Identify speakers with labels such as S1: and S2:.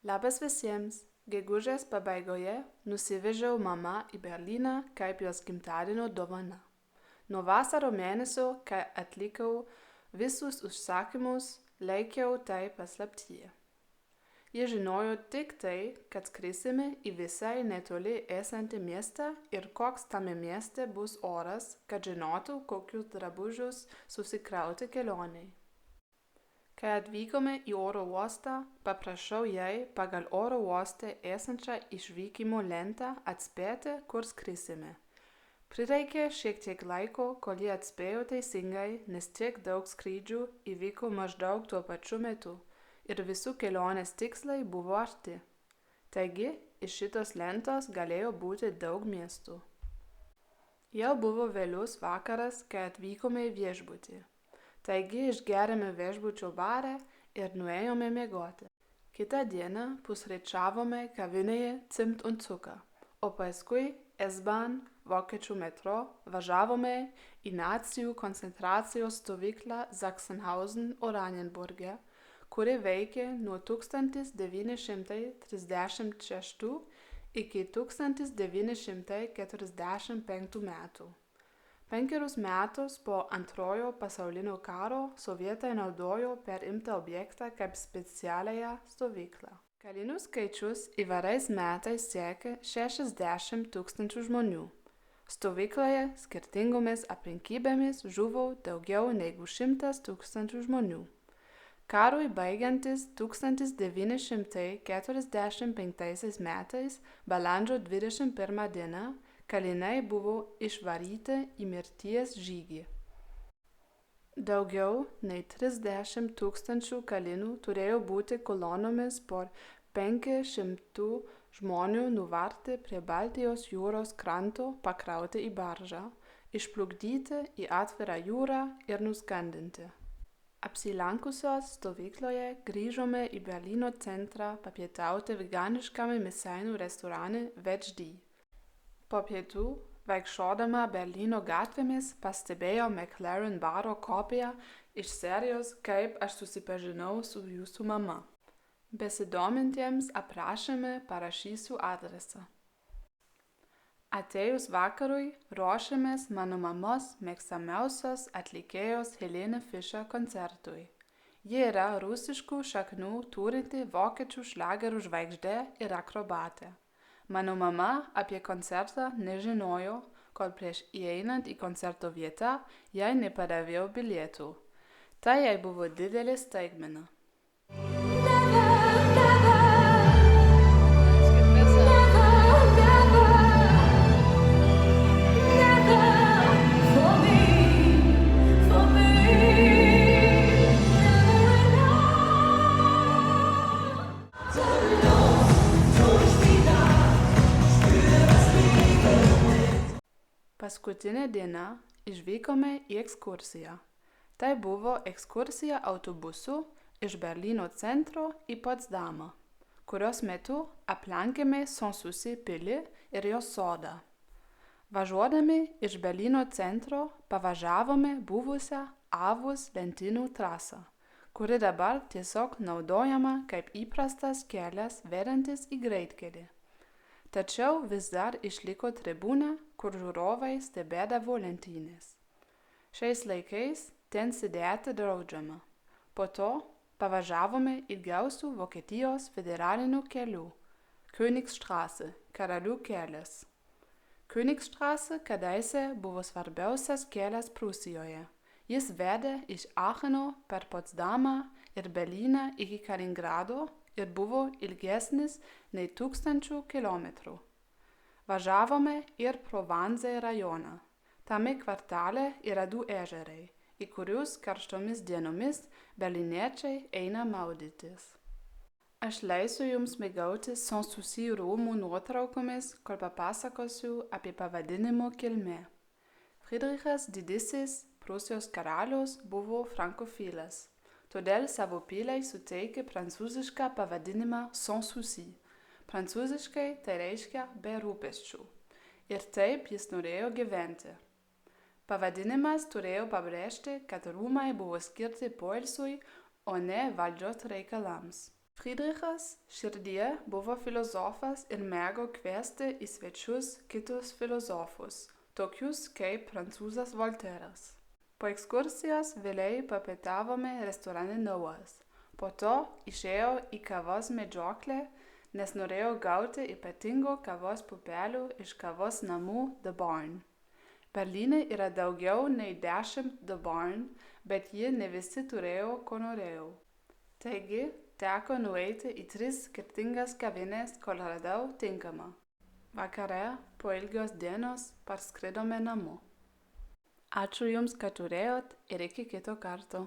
S1: Labas visiems. Gegužės pabaigoje nusivežiau mamą į Berlyną kaip jos gimtadienio dovana. Nuo vasaro mėnesio, kai atlikau visus užsakymus, laikiau tai paslaptyje. Jie žinojo tik tai, kad skrisime į visai netoli esantį miestą ir koks tame mieste bus oras, kad žinotų, kokius drabužius susikrauti kelionei. Kai atvykome į oro uostą, paprašiau jai pagal oro uoste esančią išvykimo lentą atspėti, kur skrisime. Prireikė šiek tiek laiko, kol ji atspėjo teisingai, nes tiek daug skrydžių įvyko maždaug tuo pačiu metu ir visų kelionės tikslai buvo arti. Taigi, iš šitos lentos galėjo būti daug miestų. Jau buvo vėlus vakaras, kai atvykome į viešbutį. Taigi išgerėme viešbučio bare ir nuėjome miegoti. Kitą dieną pusryčiavome kavinėje Zimt und Zucker, o paskui S-Bahn, vokiečių metro, važiavome į nacijų koncentracijos stovyklą Sachsenhausen-Oranienburge, kuri veikė nuo 1936 iki 1945 metų. 5 metus po Antrojo pasaulinio karo sovietai naudojo perimtą objektą kaip specialiąją stovyklą. Kalinių skaičius įvairiais metais siekė 60 000 žmonių. Stovykloje skirtingomis aplinkybėmis žuvo daugiau negu 100 000 žmonių. Karui baigiantis 1945 metais, balandžio 21 dieną, kaliniai buvo išvaryti į mirties žygį. Daugiau nei 30 000 kalinių turėjo būti kolonomis po 500 žmonių nuvarti prie Baltijos jūros kranto pakrauti į baržą, išplukdyti į atvirą jūrą ir nuskandinti. Apsilankusios stovykloje grįžome į Berlyno centrą papietauti veganiškame mėsainių restorane Veggie. Po pietų, vaikščiodama Berlyno gatvėmis, pastebėjau McLaren baro kopiją iš serijos Kaip aš susipažinau su jūsų mama. Besidomintiems aprašyme parašysiu adresą. Atėjus vakarui ruošėmės mano mamos mėgstamiausios atlikėjos Helene Fischer koncertui. Ji yra rusiškų šaknų turinti vokiečių šlagerių žvaigždė ir akrobatė. Mano mama apie koncertą nežinojo, kol prieš įeinant į koncerto vietą jai nepadavėjau bilietų. Tai jai buvo didelė staigmena. Paskutinė diena išvykome į ekskursiją. Tai buvo ekskursija autobusu iš Berlyno centro į Potsdamą, kurios metu aplankėme Sanssouci pilį ir jos sodą. Važiuodami iš Berlyno centro pavažiavome buvusią Avus lentynų trasą, kuri dabar tiesiog naudojama kaip įprastas kelias vedantis į greitkelį. Tačiau vis dar išliko tribūna, kur žiūrovai stebėdavo lenktynės. Šiais laikais ten sėdėti draudžiama. Po to pavažiavome ilgiausių Vokietijos federalinių kelių – Königstraße, karalių kelias. Königstraße kadaise buvo svarbiausias kelias Prūsijoje. Jis vedė iš Aacheno per Potsdamą ir Berlyną iki Kaliningrado ir buvo ilgesnis nei 1000 kilometrų. Važiavome ir Provansai rajoną. Tame kvartale yra 2 ežerai, į kurius karštomis dienomis berlyniečiai eina maudytis. Aš leisiu jums mėgautis Sanssouci rūmų nuotraukomis, kol papasakosiu apie pavadinimo kilmę. Friedrichas Didysis, Prūsijos karalius, buvo frankofilas. Todėl savo piliai suteikė prancūzišką pavadinimą Sanssouci. Prancūziškai tai reiškia be rūpesčių. Ir taip jis norėjo gyventi. Pavadinimas turėjo pabrėžti, kad rūmai buvo skirti poilsiui, o ne valdžios reikalams. Friedrichas širdyje buvo filosofas ir mėgo kviesti į svečius kitus filosofus, tokius kaip prancūzas Volteras. Po ekskursijos vėliai papietavome restorane Noah's. Po to išėjo į kavos medžioklę, nes norėjau gauti ypatingų kavos pupelių iš kavos namų The Barn. Berlyne yra daugiau nei 10 The Barn, bet jie ne visi turėjo, ko norėjau. Taigi, teko nueiti į 3 skirtingas kavines, kol radau tinkamą. Vakare, po ilgios dienos, parskridome namo. Ačiū Jums, kad turėjot ir iki kito karto.